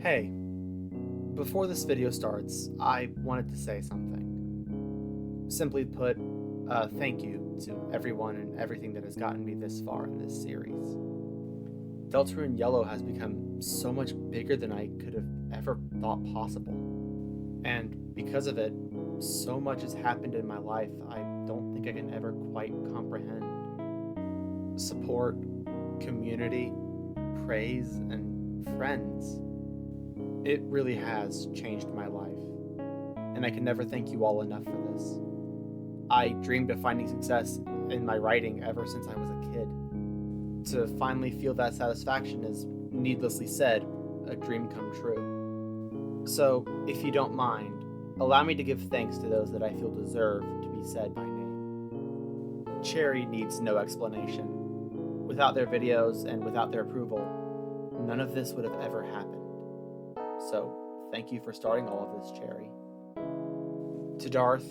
Hey, before this video starts, I wanted to say something. Simply put, thank you to everyone and everything that has gotten me this far in this series. Deltarune Yellow has become so much bigger than I could have ever thought possible. And because of it, so much has happened in my life I don't think I can ever quite comprehend. Support, community, praise, and friends. It really has changed my life, and I can never thank you all enough for this. I dreamed of finding success in my writing ever since I was a kid. To finally feel that satisfaction is, needlessly said, a dream come true. So, if you don't mind, allow me to give thanks to those that I feel deserve to be said by name. Cherry needs no explanation. Without their videos and without their approval, none of this would have ever happened. So, thank you for starting all of this, Cherry. To Darth,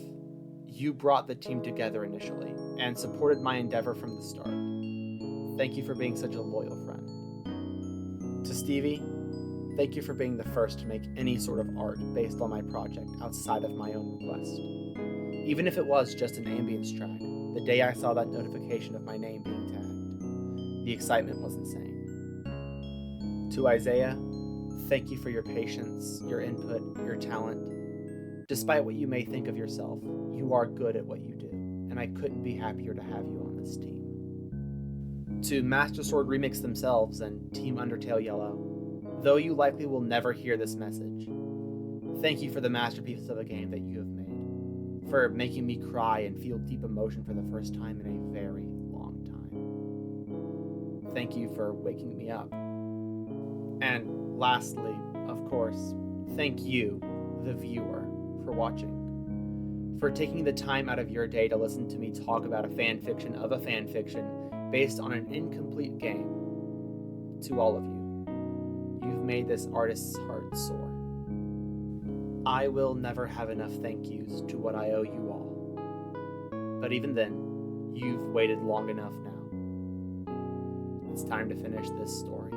you brought the team together initially, and supported my endeavor from the start. Thank you for being such a loyal friend. To Stevie, thank you for being the first to make any sort of art based on my project outside of my own request. Even if it was just an ambience track, the day I saw that notification of my name being tagged, the excitement was insane. To Isaiah, thank you for your patience, your input, your talent. Despite what you may think of yourself, you are good at what you do, and I couldn't be happier to have you on this team. To Master Sword Remix themselves and Team Undertale Yellow, though you likely will never hear this message, thank you for the masterpiece of a game that you have made, for making me cry and feel deep emotion for the first time in a very long time. Thank you for waking me up. And lastly, of course, thank you, the viewer, for watching. For taking the time out of your day to listen to me talk about a fanfiction of a fanfiction based on an incomplete game. To all of you, you've made this artist's heart soar. I will never have enough thank yous to what I owe you all. But even then, you've waited long enough now. It's time to finish this story.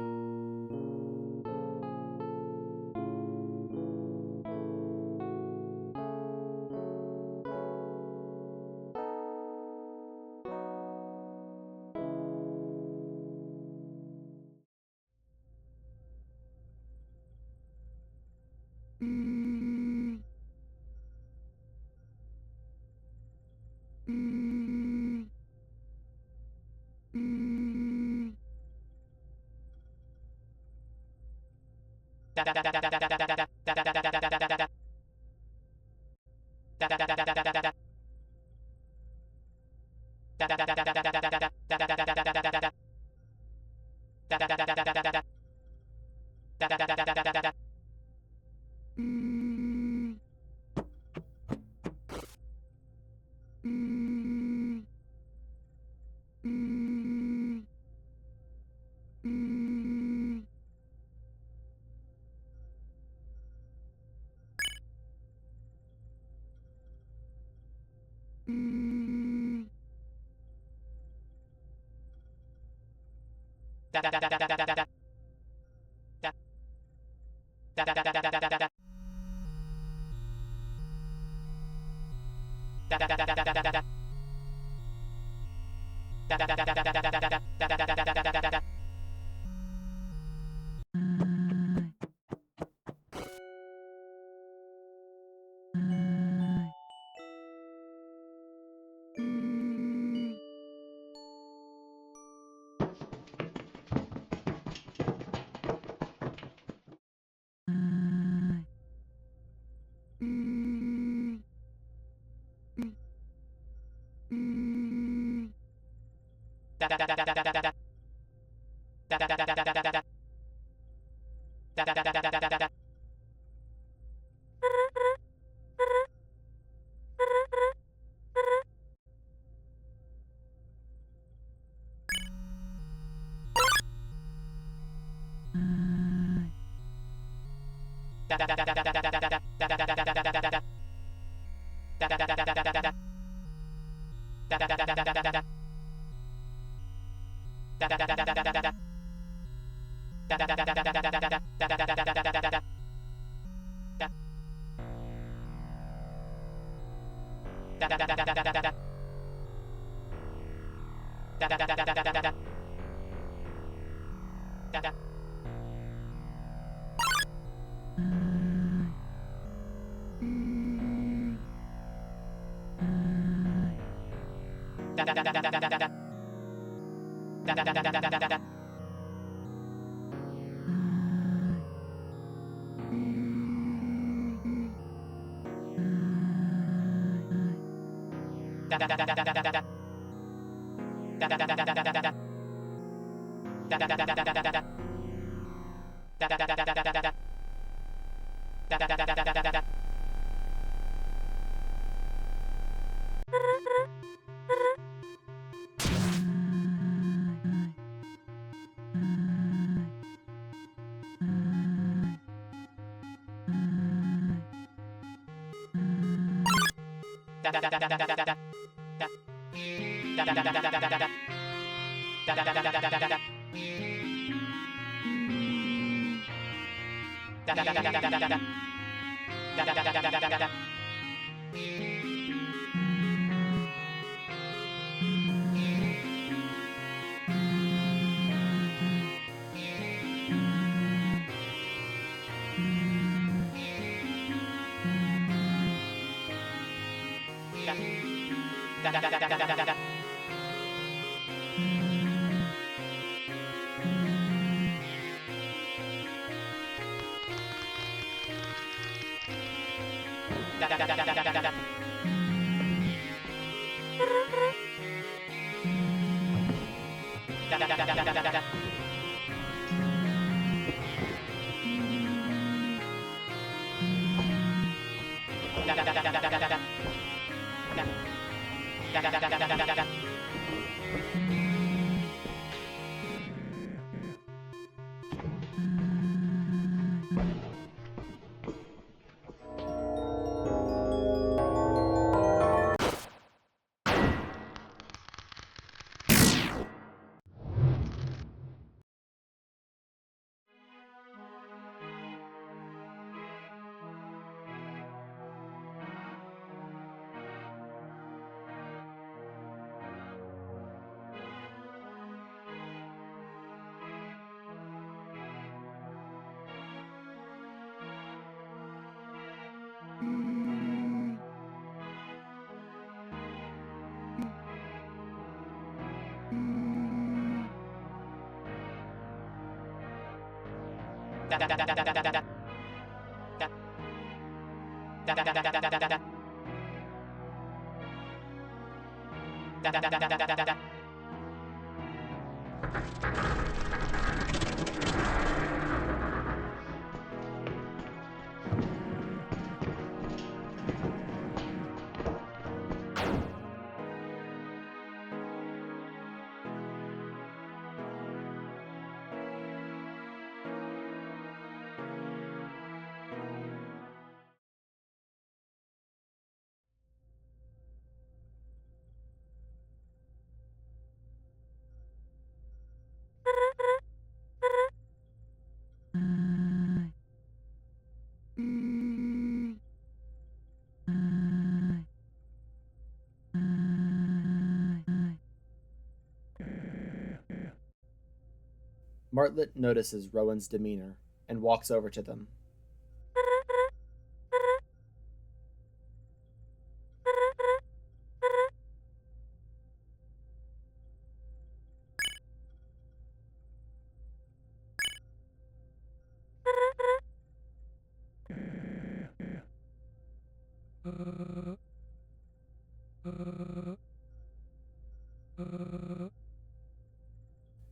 Martlet notices Rowen's demeanor and walks over to them.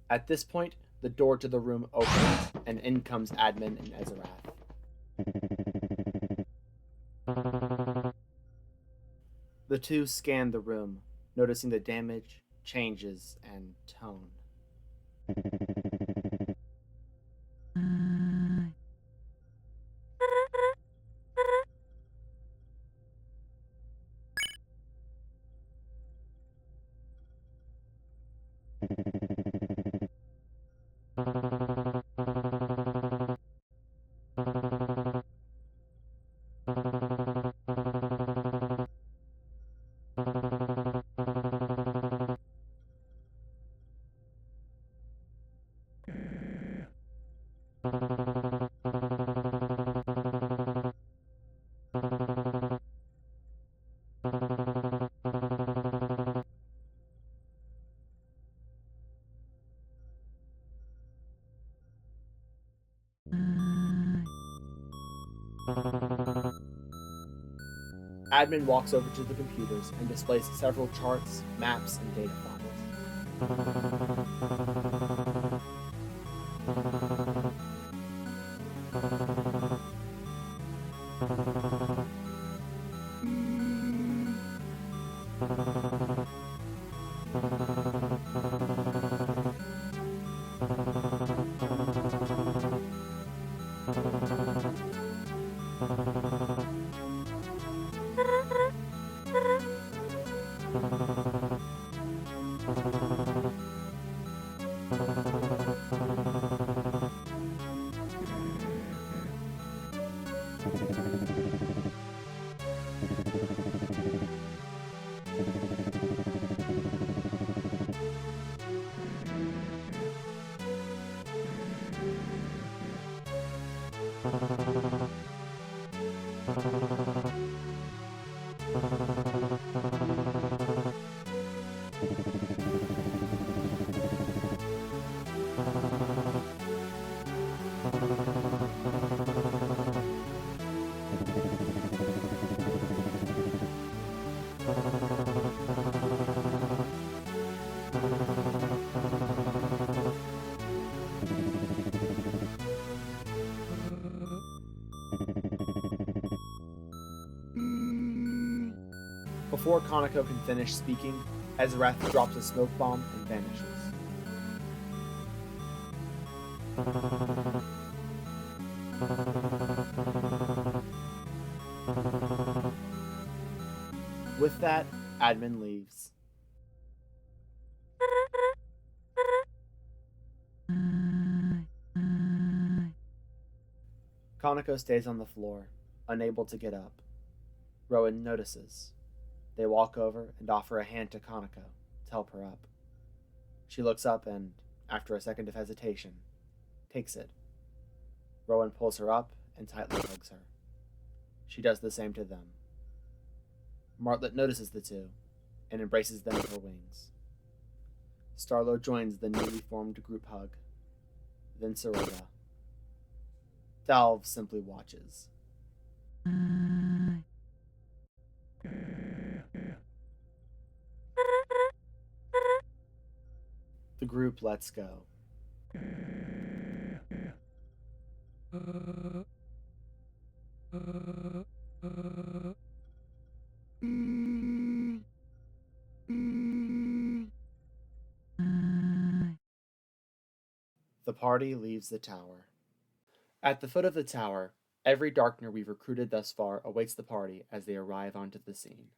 At this point, the door to the room opens, and in comes Admin and Ezerath. The two scan the room, noticing the damage, changes, and tone. Admin walks over to the computers and displays several charts, maps, and data files. Before Kanako can finish speaking, Ezrath drops a smoke bomb and vanishes. With that, admin leaves. Kanako stays on the floor, unable to get up. Rowen notices. They walk over and offer a hand to Kanako to help her up. She looks up and, after a second of hesitation, takes it. Rowen pulls her up and tightly hugs her. She does the same to them. Martlet notices the two and embraces them with her wings. Starlo joins the newly formed group hug. Then Ceroba. Dalv simply watches. The group lets go. The party leaves the tower. At the foot of the tower, every Darkner we've recruited thus far awaits the party as they arrive onto the scene.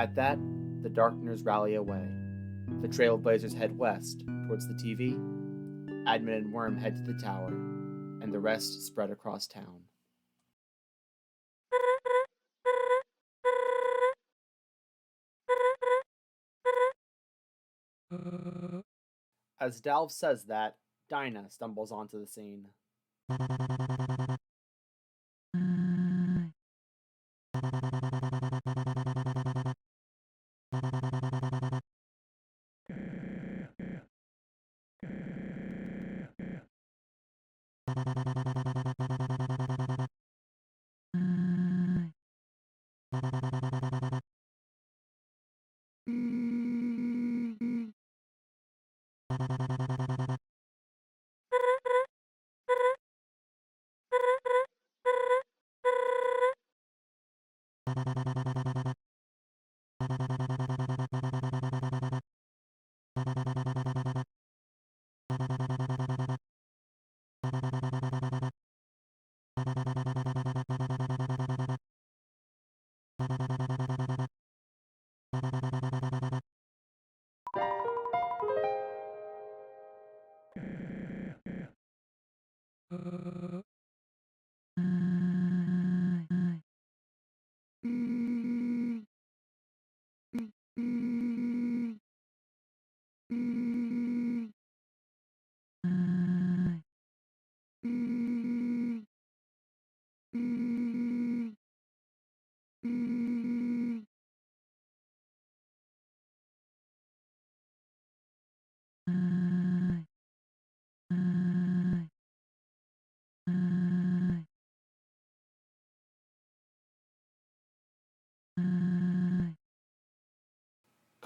At that, the Darkners rally away. The Trailblazers head west, towards the TV. Admin and Worm head to the tower, and the rest spread across town. As Dalv says that, Dina stumbles onto the scene.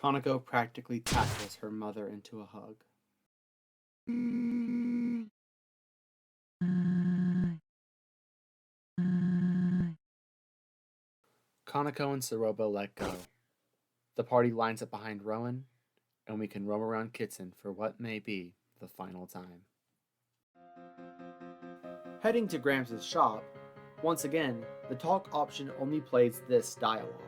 Kanako practically tackles her mother into a hug. Kanako and Ceroba let go. The party lines up behind Rowen, and we can roam around Kitsen for what may be the final time. Heading to Gramps' shop, once again, the talk option only plays this dialogue.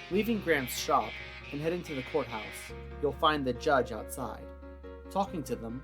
Leaving Gramps' shop and heading to the courthouse, you'll find the judge outside. Talking to them,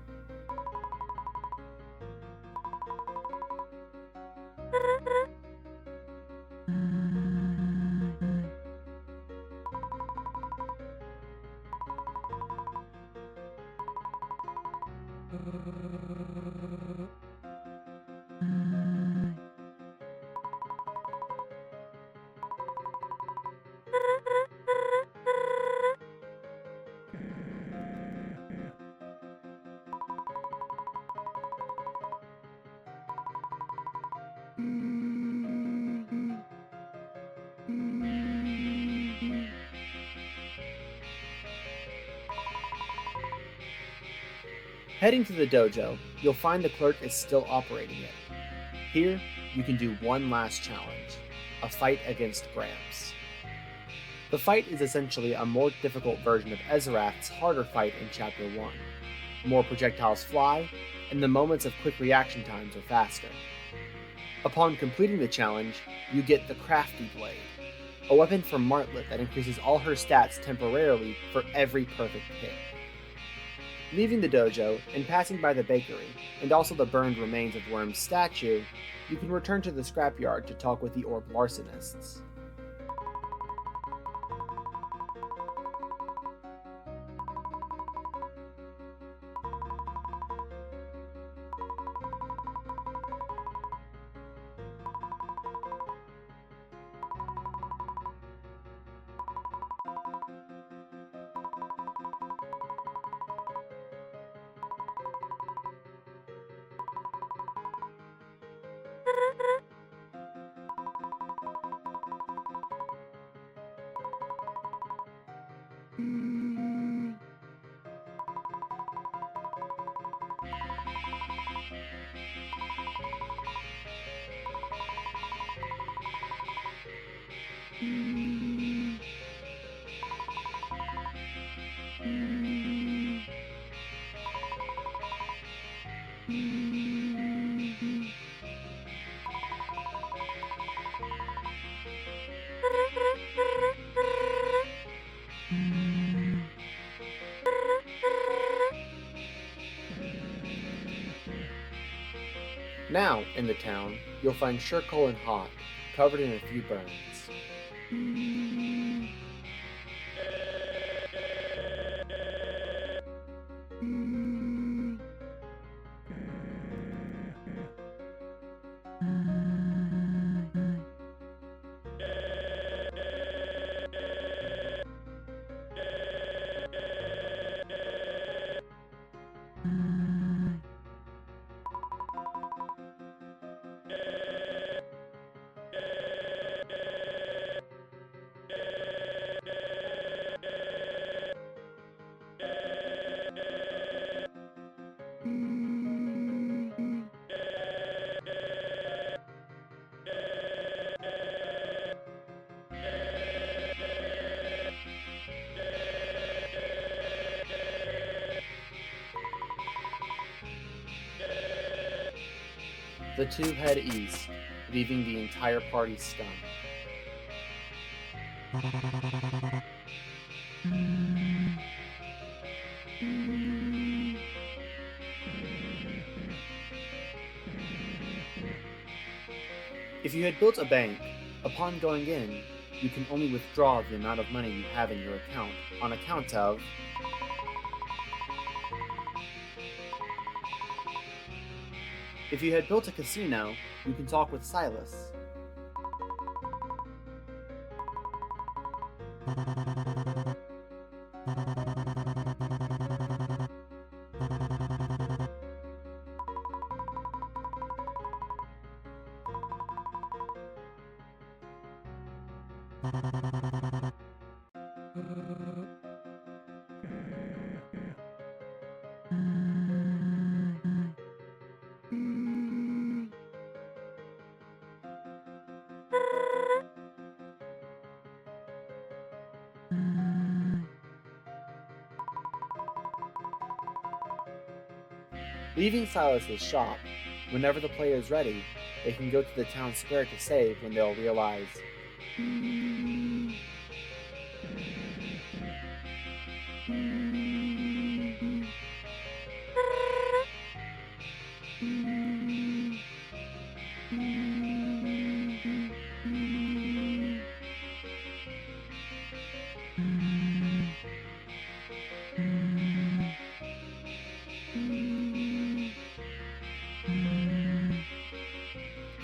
heading to the dojo, you'll find the clerk is still operating it. Here, you can do one last challenge, a fight against Gramps. The fight is essentially a more difficult version of Ezrath's harder fight in Chapter 1. More projectiles fly, and the moments of quick reaction times are faster. Upon completing the challenge, you get the Crafty Blade, a weapon from Martlet that increases all her stats temporarily for every perfect hit. Leaving the dojo and passing by the bakery, and also the burned remains of Worm's statue, you can return to the scrapyard to talk with the orb larcenists. Now, in the town, you'll find Shirkle and Hot, covered in a few burns. The two head east, leaving the entire party stunned. If you had built a bank, upon going in, you can only withdraw the amount of money you have in your account on account of If you had built a casino, you can talk with Silas. Leaving Silas's shop, whenever the player is ready, they can go to the town square to save when they'll realize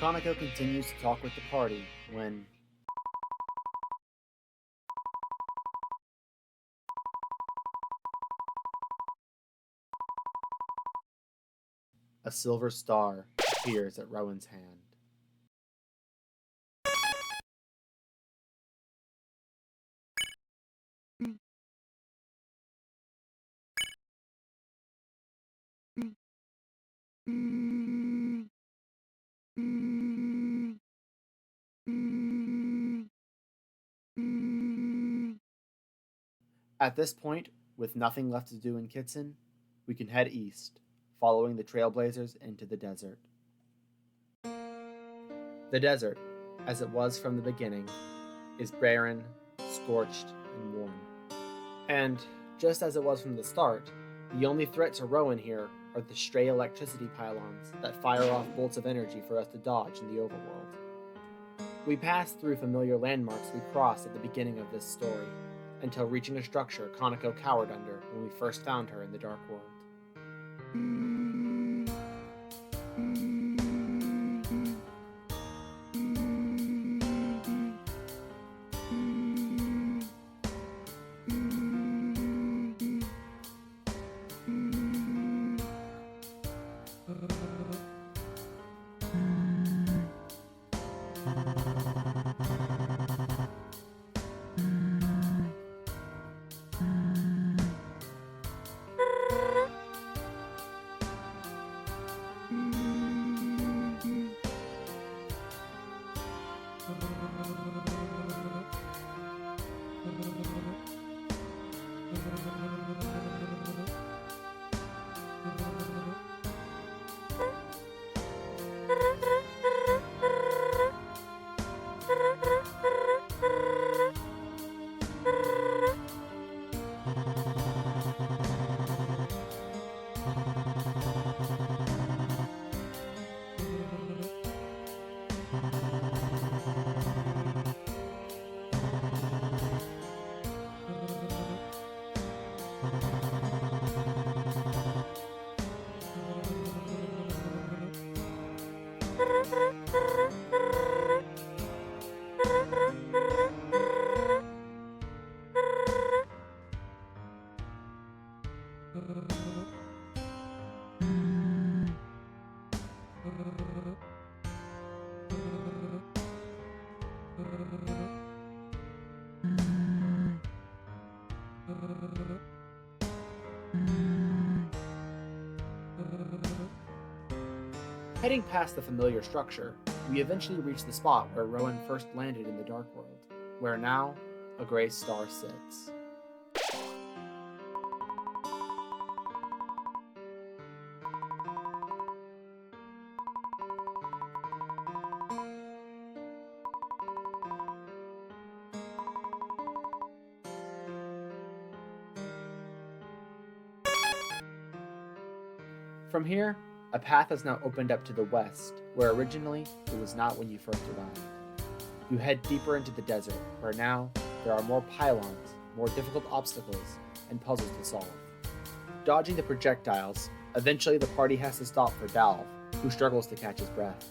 Kanako continues to talk with the party when a silver star appears at Rowen's hand. At this point, with nothing left to do in Kitsen, we can head east, following the trailblazers into the desert. The desert, as it was from the beginning, is barren, scorched, and worn. And, just as it was from the start, the only threat to Rowen here are the stray electricity pylons that fire off bolts of energy for us to dodge in the overworld. We pass through familiar landmarks we crossed at the beginning of this story, until reaching a structure Kanako cowered under when we first found her in the Dark World. Heading past the familiar structure, we eventually reach the spot where Rowen first landed in the Dark World, where now a gray star sits. From here, a path has now opened up to the west, where originally it was not when you first arrived. You head deeper into the desert, where now there are more pylons, more difficult obstacles, and puzzles to solve. Dodging the projectiles, eventually the party has to stop for Dalv, who struggles to catch his breath.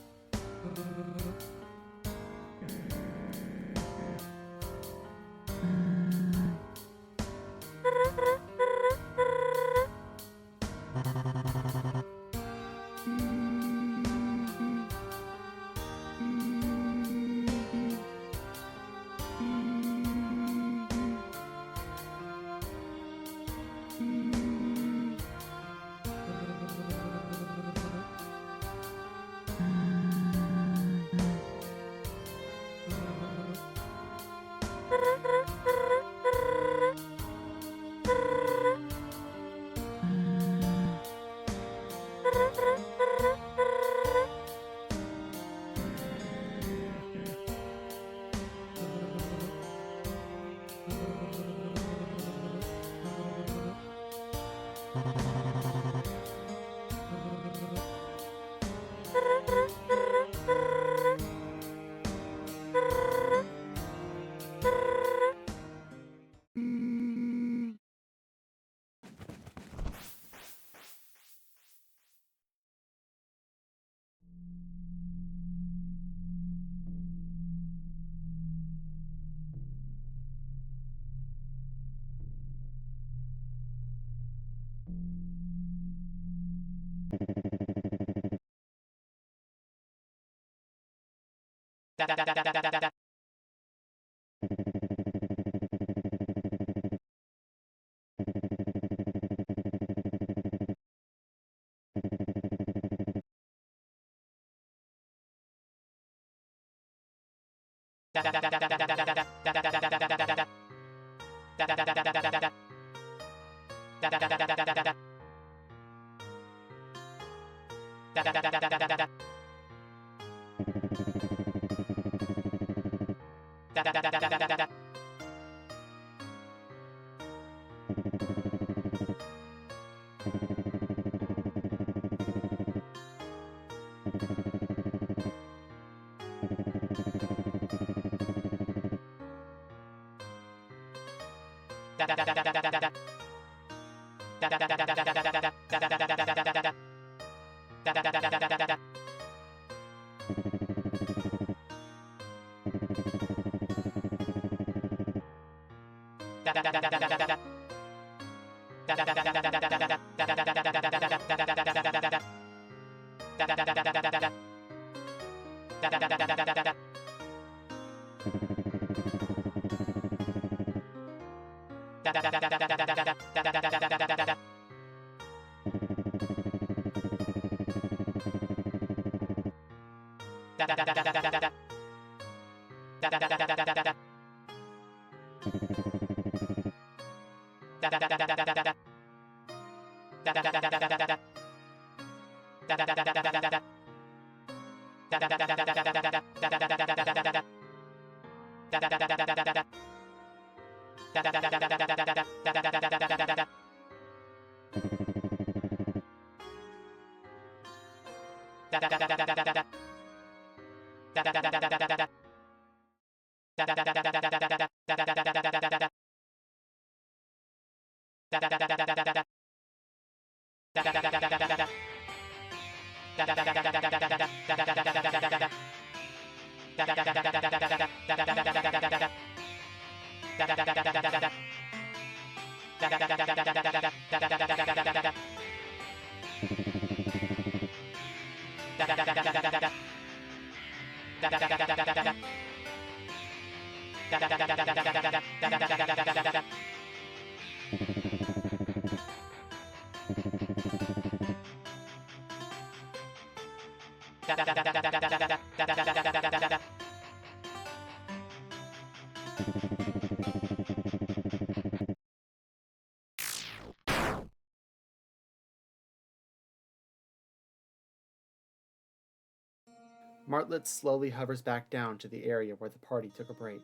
Martlet slowly hovers back down to the area where the party took a break.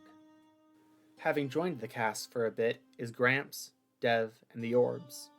Having joined the cast for a bit is Gramps, Dev, and the Orbs.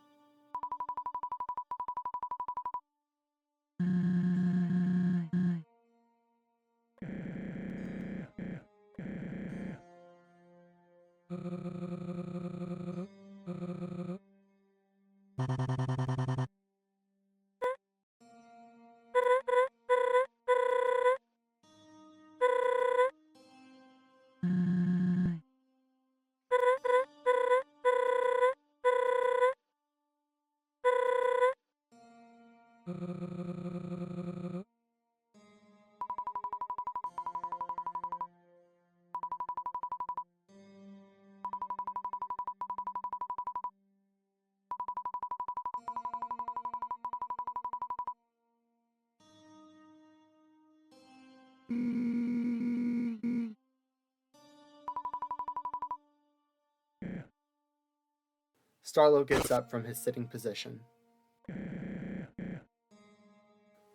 Starlo gets up from his sitting position.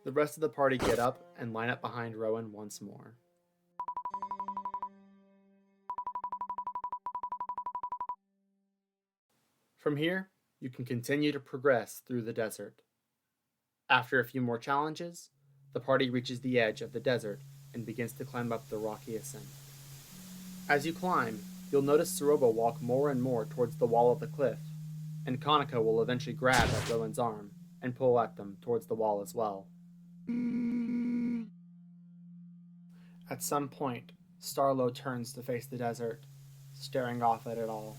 The rest of the party get up and line up behind Rowen once more. From here, you can continue to progress through the desert. After a few more challenges, the party reaches the edge of the desert and begins to climb up the rocky ascent. As you climb, you'll notice Ceroba walk more and more towards the wall of the cliff, and Kanako will eventually grab at Rowen's arm and pull at them towards the wall as well. At some point, Starlo turns to face the desert, staring off at it all.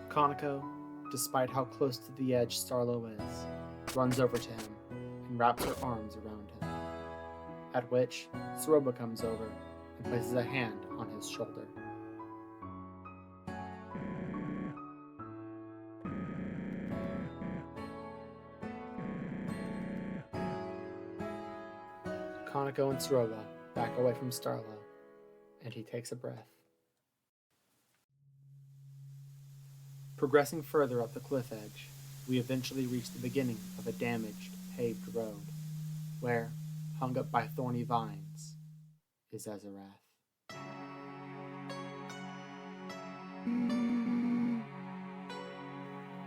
Kanako, despite how close to the edge Starlo is, runs over to him and wraps her arms around him, at which Ceroba comes over and places a hand on his shoulder. Kanako and Ceroba back away from Starlo, and he takes a breath. Progressing further up the cliff edge, we eventually reach the beginning of a damaged, paved road, where, hung up by thorny vines, is Azarath.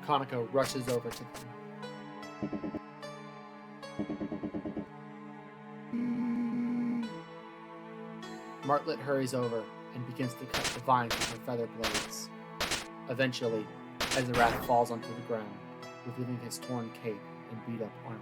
Kanako rushes over to them. Martlet hurries over and begins to cut the vines with her feather blades. Eventually, Azarath falls onto the ground, revealing his torn cape and beat-up armor.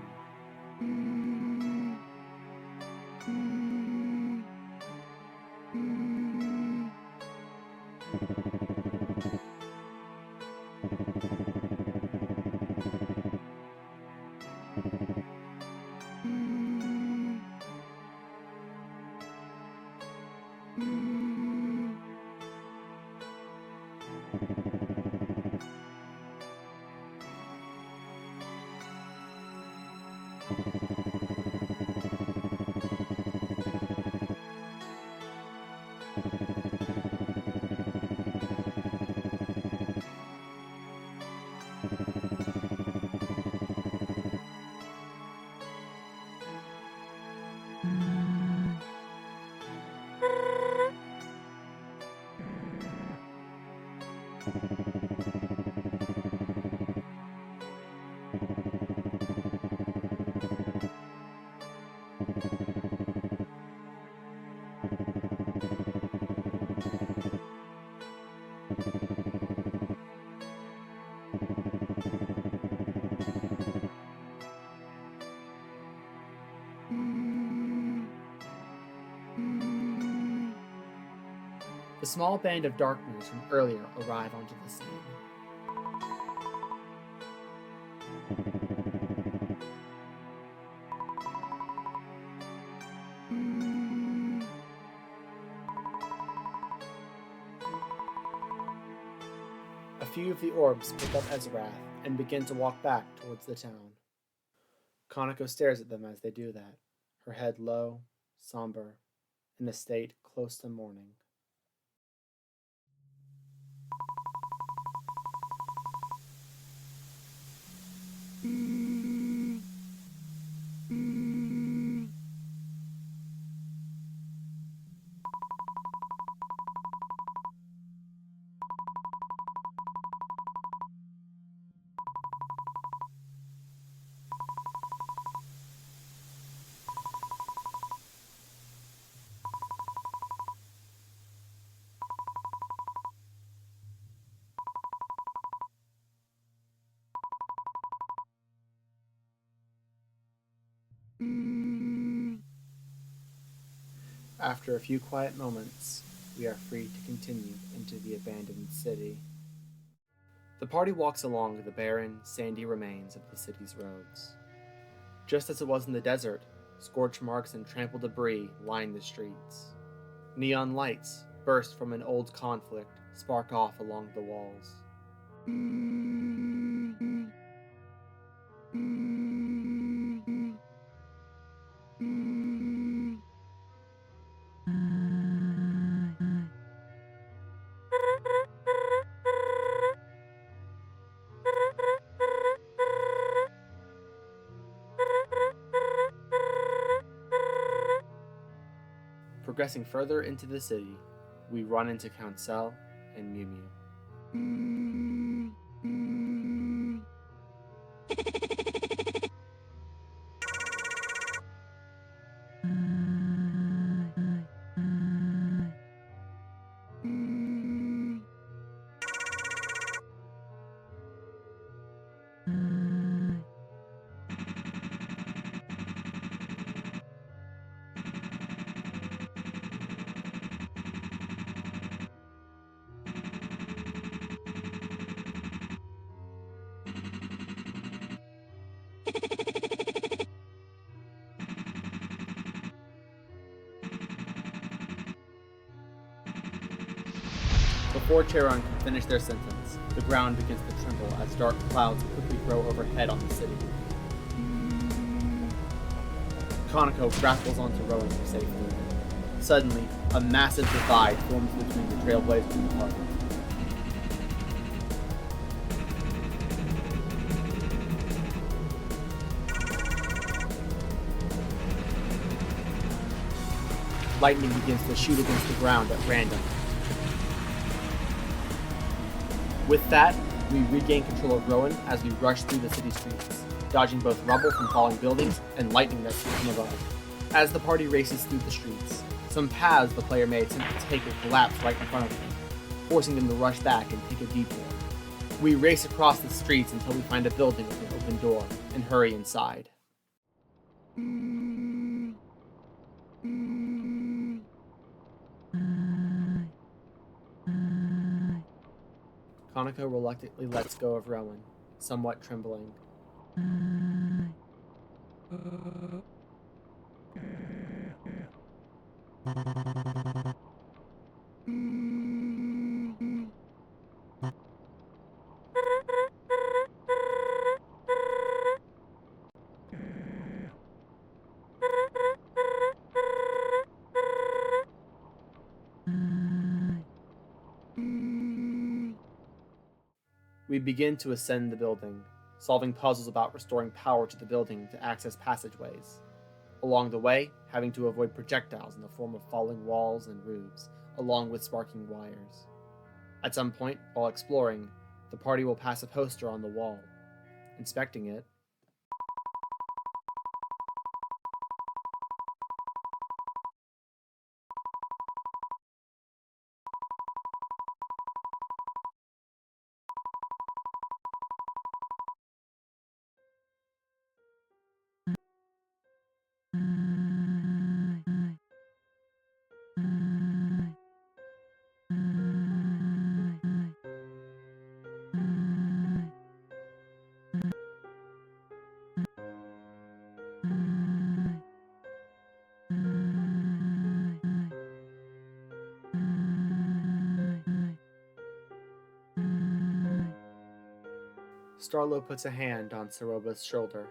The small band of darkners from earlier arrive onto the scene. A few of the orbs pick up Azarath and begin to walk back towards the town. Kanako stares at them as they do that, her head low, somber, in a state close to mourning. After a few quiet moments, we are free to continue into the abandoned city. The party walks along the barren, sandy remains of the city's roads. Just as it was in the desert, scorch marks and trampled debris line the streets. Neon lights, burst from an old conflict, spark off along the walls. Progressing further into the city, we run into Council and Mew Mew. Before Charon can finish their sentence, the ground begins to tremble as dark clouds quickly grow overhead on the city. Kanako grapples onto Rowen for safety. Suddenly, a massive divide forms between the Trailblazers and the party. Lightning begins to shoot against the ground at random. With that, we regain control of Rowen as we rush through the city streets, dodging both rubble from falling buildings and lightning that shoots from above. As the party races through the streets, some paths the player may attempt to take will collapse right in front of them, forcing them to rush back and take a detour. We race across the streets until we find a building with an open door and hurry inside. Kanako reluctantly lets go of Rowen, somewhat trembling. We begin to ascend the building, solving puzzles about restoring power to the building to access passageways. Along the way, having to avoid projectiles in the form of falling walls and roofs, along with sparking wires. At some point, while exploring, the party will pass a poster on the wall. Inspecting it, Starlo puts a hand on Ceroba's shoulder.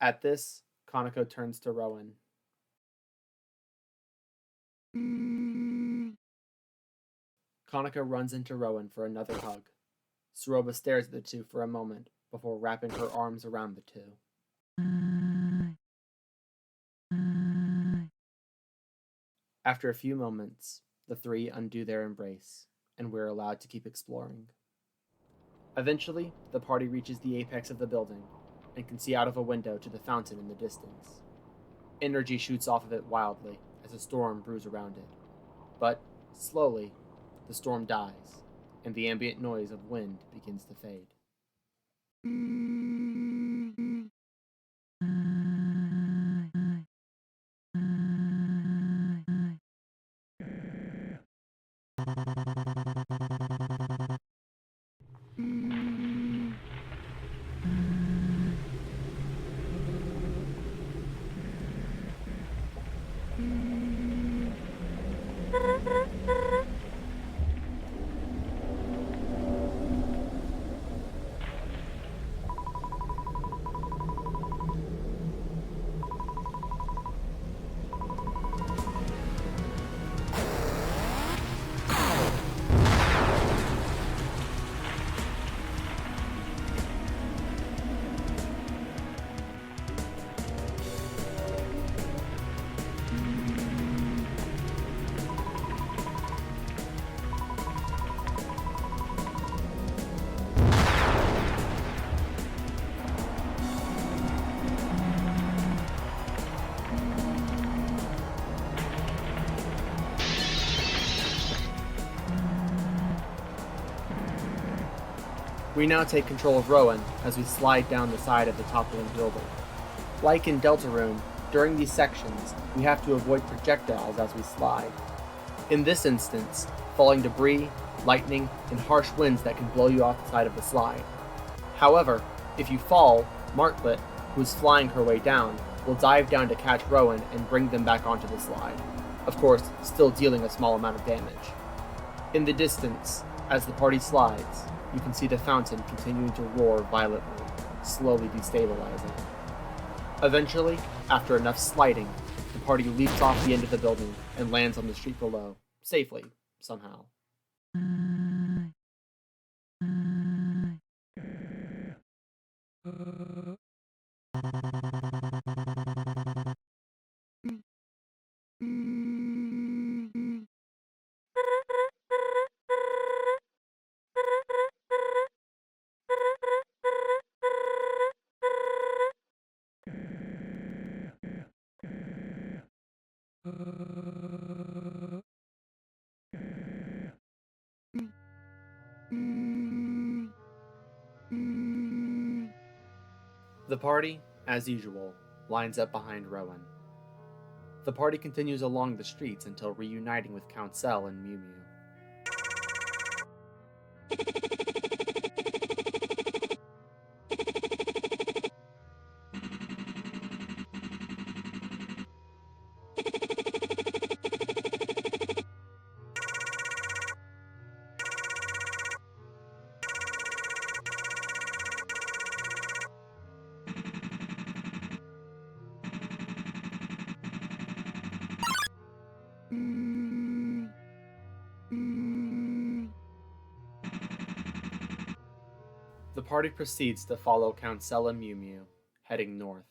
At this, Kanako turns to Rowen. Kanako runs into Rowen for another hug. Ceroba stares at the two for a moment before wrapping her arms around the two. After a few moments, the three undo their embrace, and we're allowed to keep exploring. Eventually, the party reaches the apex of the building, and can see out of a window to the fountain in the distance. Energy shoots off of it wildly as a storm brews around it. But, slowly, the storm dies, and the ambient noise of wind begins to fade. We now take control of Rowen as we slide down the side of the toppling building. Like in Deltarune, during these sections, we have to avoid projectiles as we slide. In this instance, falling debris, lightning, and harsh winds that can blow you off the side of the slide. However, if you fall, Martlet, who's flying her way down, will dive down to catch Rowen and bring them back onto the slide, of course, still dealing a small amount of damage. In the distance, as the party slides, you can see the fountain continuing to roar violently, slowly destabilizing. Eventually, after enough sliding, the party leaps off the end of the building and lands on the street below, safely, somehow. The party, as usual, lines up behind Rowen. The party continues along the streets until reuniting with Count Cell and Mew Mew. The party proceeds to follow Count Cell and Mew Mew, heading north.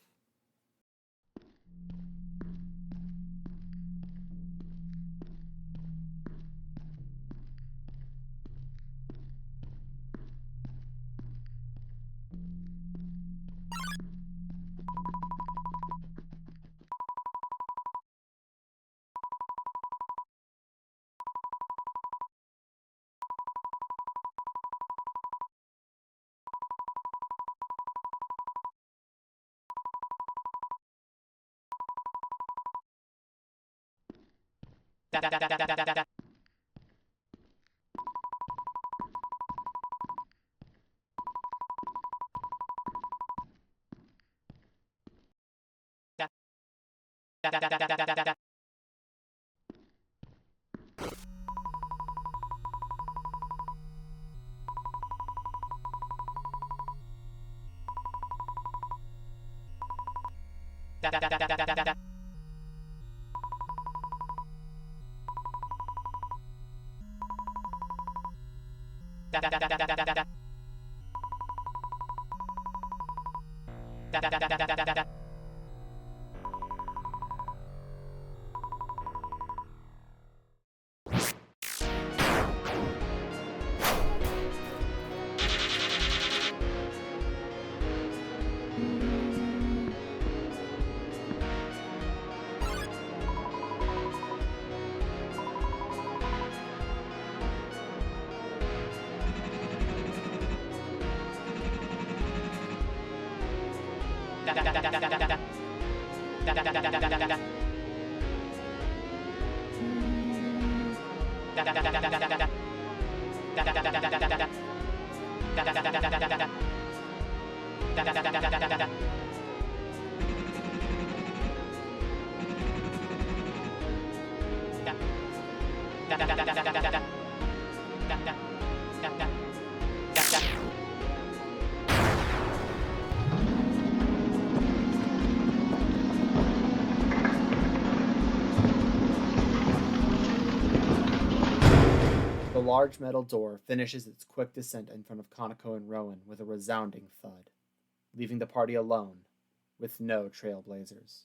The large metal door finishes its quick descent in front of Kanako and Rowen with a resounding thud, leaving the party alone, with no trailblazers.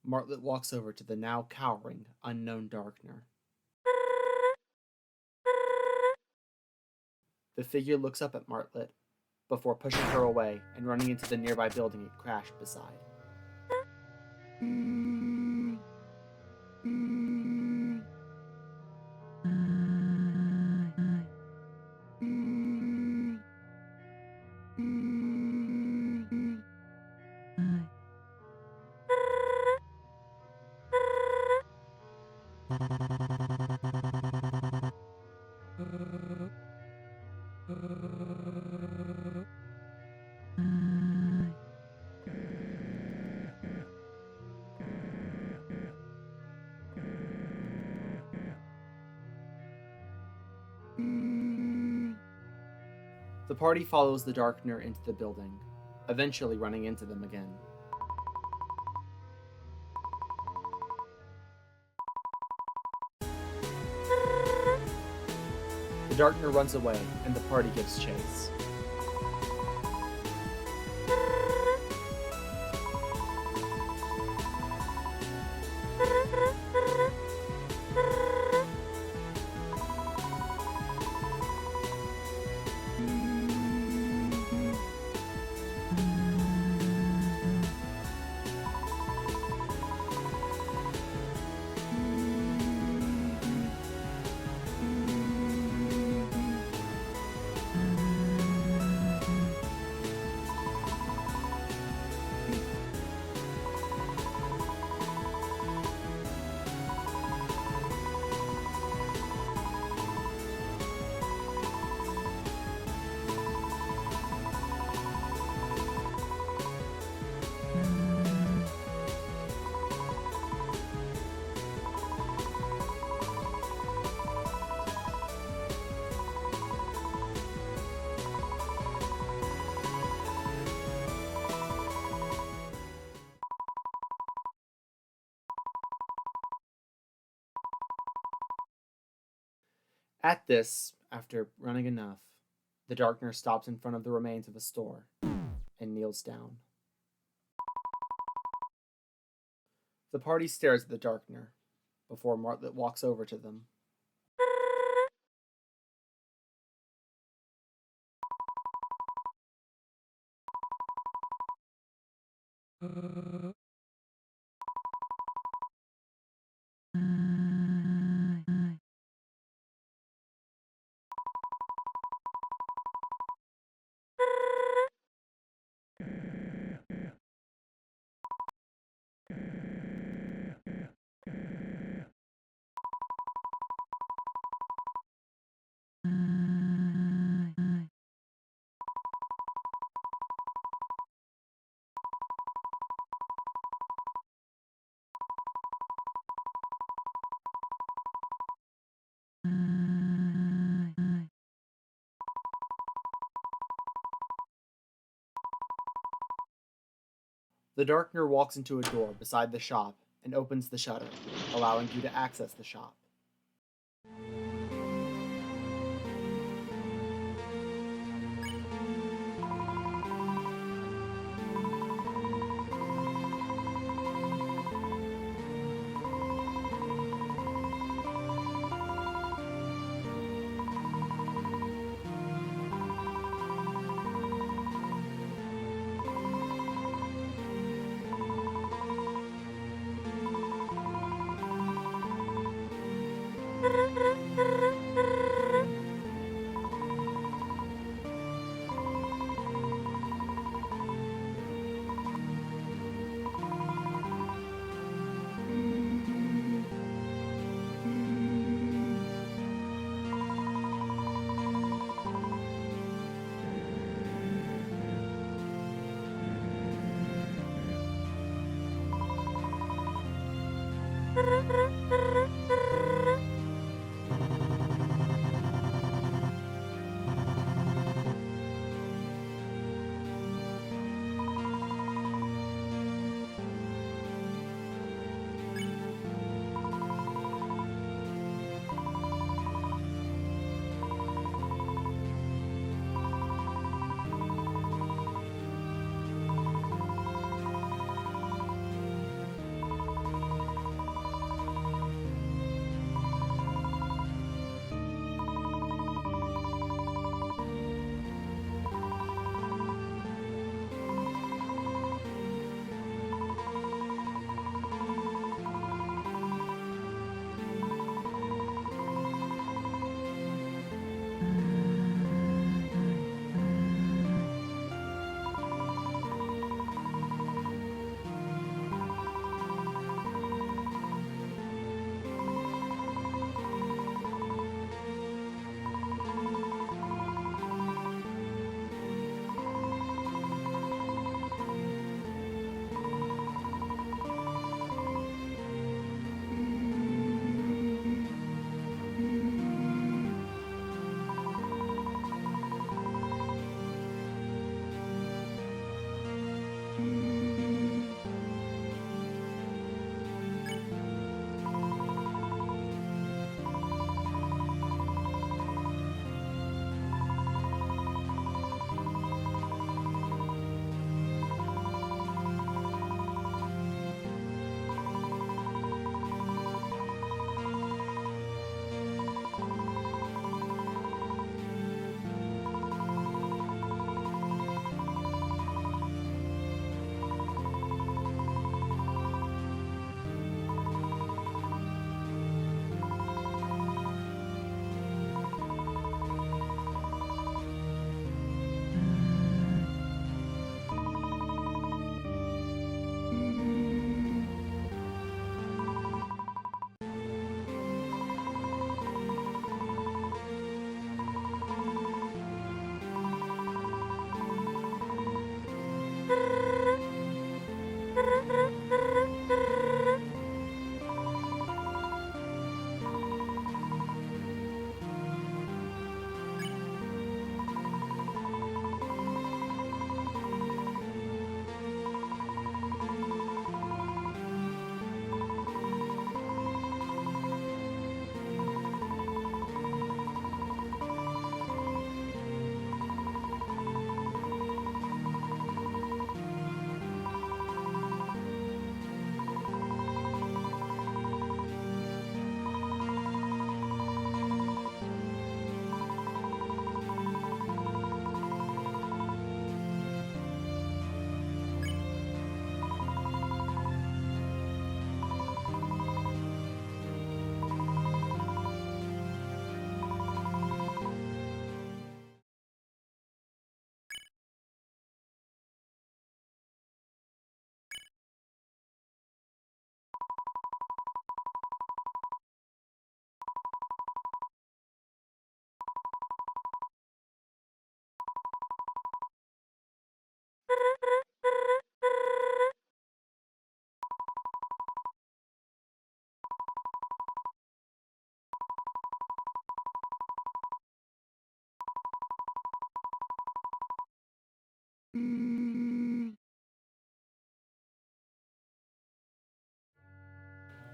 Martlet walks over to the now cowering, unknown Darkner. The figure looks up at Martlet, before pushing her away and running into the nearby building it crashed beside. The party follows the Darkener into the building, eventually running into them again. The Darkener runs away, and the party gives chase. At this, after running enough, the Darkener stops in front of the remains of a store and kneels down. The party stares at the Darkener before Martlet walks over to them. The Darkener walks into a door beside the shop and opens the shutter, allowing you to access the shop.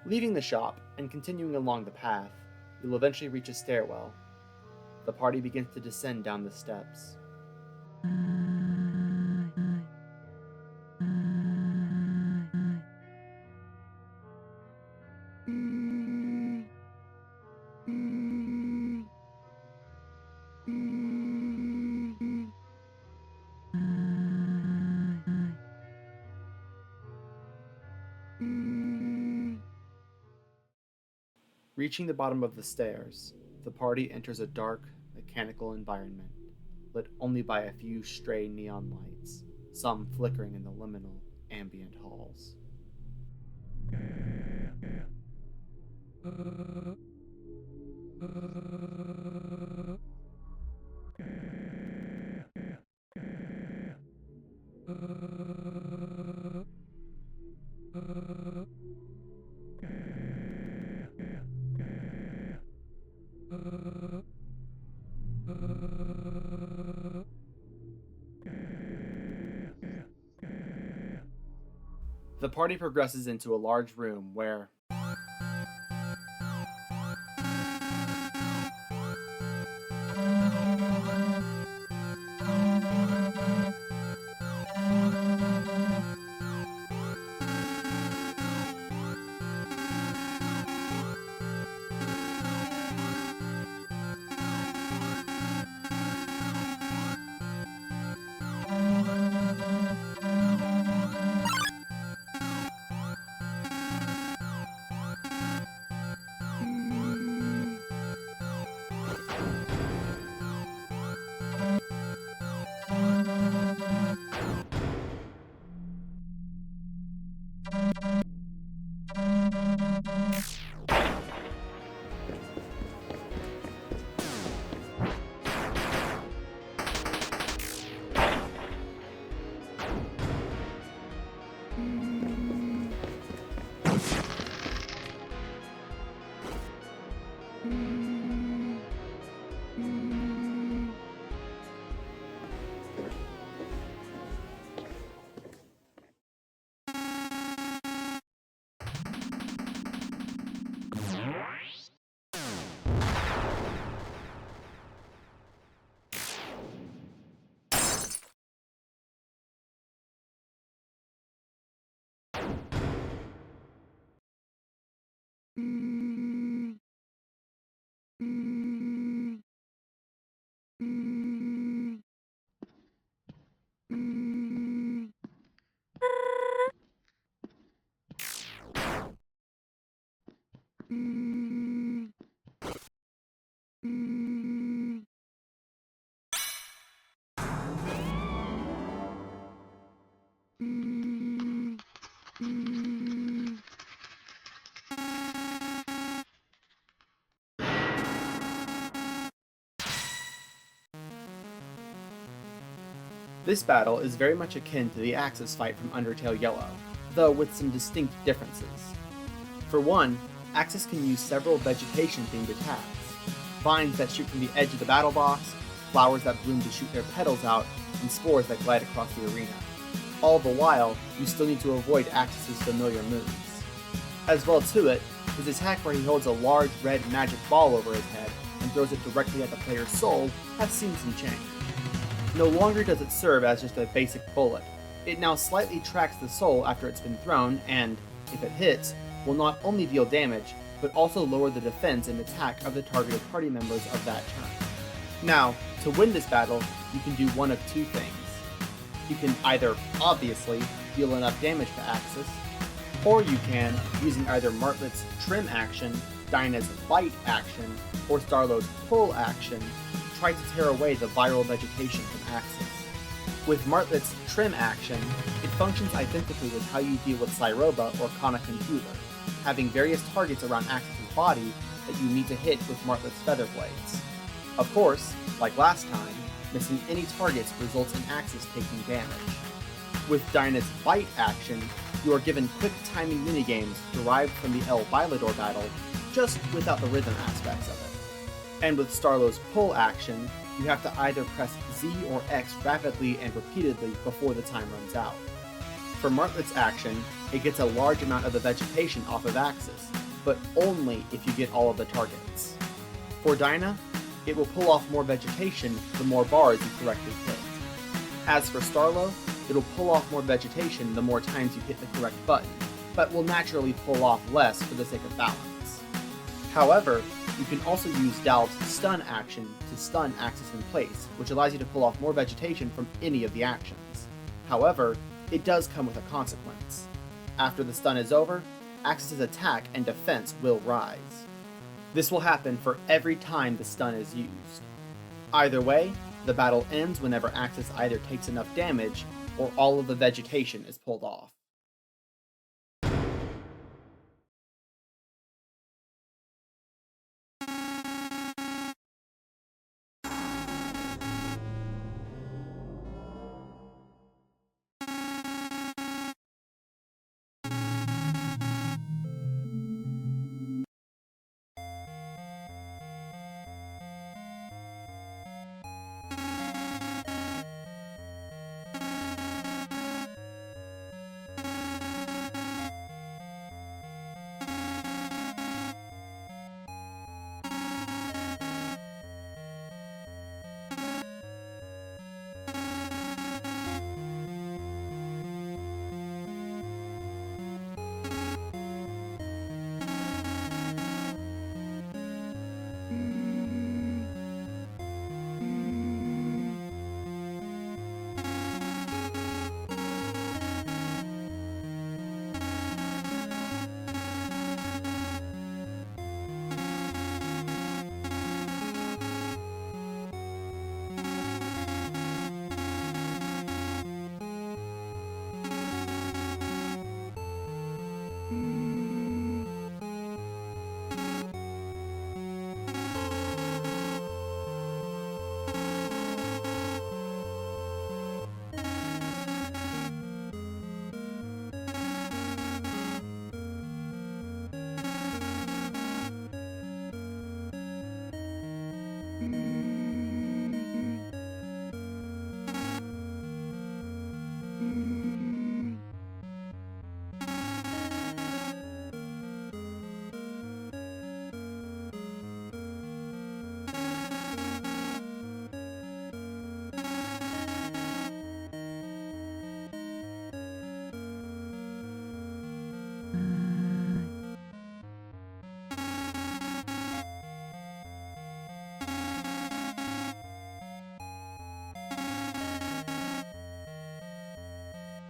Leaving the shop and continuing along the path, you'll eventually reach a stairwell. The party begins to descend down the steps. Reaching the bottom of the stairs, the party enters a dark, mechanical environment, lit only by a few stray neon lights, some flickering in the liminal, ambient halls. The party progresses into a large room where this battle is very much akin to the Axis fight from Undertale Yellow, though with some distinct differences. For one, Axis can use several vegetation-themed attacks: vines that shoot from the edge of the battle box, flowers that bloom to shoot their petals out, and spores that glide across the arena. All the while, you still need to avoid Axis' familiar moves. As well to it, his attack where he holds a large red magic ball over his head and throws it directly at the player's soul has seen some change. No longer does it serve as just a basic bullet. It now slightly tracks the soul after it's been thrown and, if it hits, will not only deal damage, but also lower the defense and attack of the targeted party members of that turn. Now, to win this battle, you can do one of two things. You can either, obviously, deal enough damage to Axis, or you can, using either Martlet's Trim action, Dina's Bite action, or Starlo's Pull action, try to tear away the viral vegetation from Axis. With Martlet's Trim action, it functions identically with how you deal with Ceroba or Kanako, having various targets around Axis' body that you need to hit with Martlet's Feather Blades. Of course, like last time, missing any targets results in Axis taking damage. With Dina's Bite action, you are given quick timing minigames derived from the El Bailador battle, just without the rhythm aspects of it. And with Starlo's Pull action, you have to either press Z or X rapidly and repeatedly before the time runs out. For Martlet's action, it gets a large amount of the vegetation off of Axis, but only if you get all of the targets. For Dina, it will pull off more vegetation the more bars you correctly hit. As for Starlo, it'll pull off more vegetation the more times you hit the correct button, but will naturally pull off less for the sake of balance. However, you can also use Dalv's Stun action to stun Axis in place, which allows you to pull off more vegetation from any of the actions. However, it does come with a consequence. After the stun is over, Axis' attack and defense will rise. This will happen for every time the stun is used. Either way, the battle ends whenever Axis either takes enough damage or all of the vegetation is pulled off.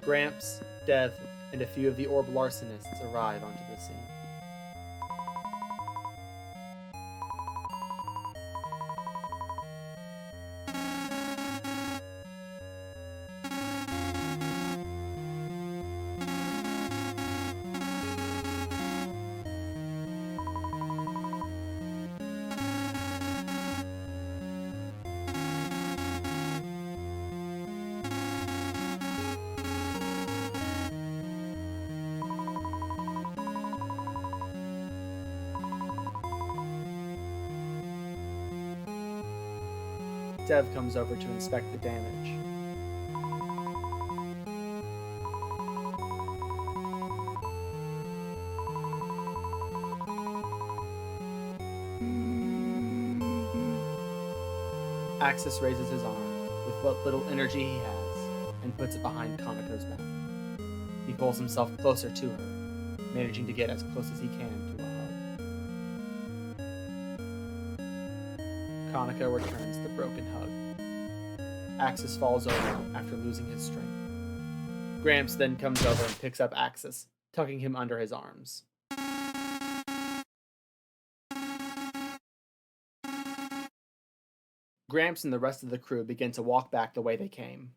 Gramps, Dev, and a few of the orb larcenists arrive onto the scene. Dev comes over to inspect the damage. Axis raises his arm with what little energy he has and puts it behind Kanako's back. He pulls himself closer to her, managing to get as close as he can to a hug. Kanako returns the broken hug. Axis falls over after losing his strength. Gramps then comes over and picks up Axis, tucking him under his arms. Gramps and the rest of the crew begin to walk back the way they came.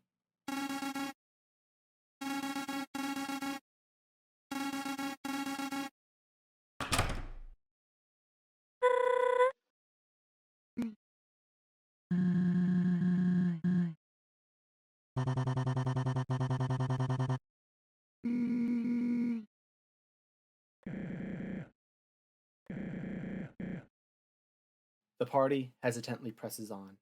The party hesitantly presses on.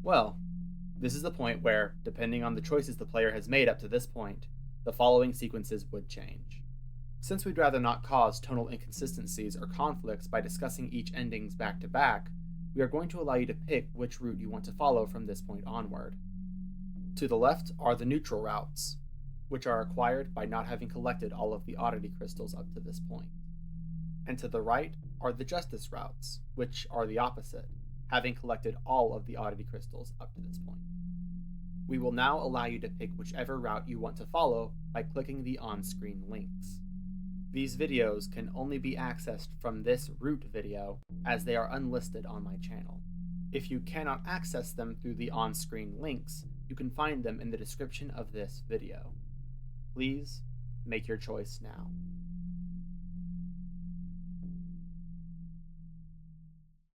Well, this is the point where, depending on the choices the player has made up to this point, the following sequences would change. Since we'd rather not cause tonal inconsistencies or conflicts by discussing each endings back to back, we are going to allow you to pick which route you want to follow from this point onward. To the left are the neutral routes, which are acquired by not having collected all of the oddity crystals up to this point. And to the right are the justice routes, which are the opposite, having collected all of the oddity crystals up to this point. We will now allow you to pick whichever route you want to follow by clicking the on-screen links. These videos can only be accessed from this route video, as they are unlisted on my channel. If you cannot access them through the on-screen links, you can find them in the description of this video. Please make your choice now.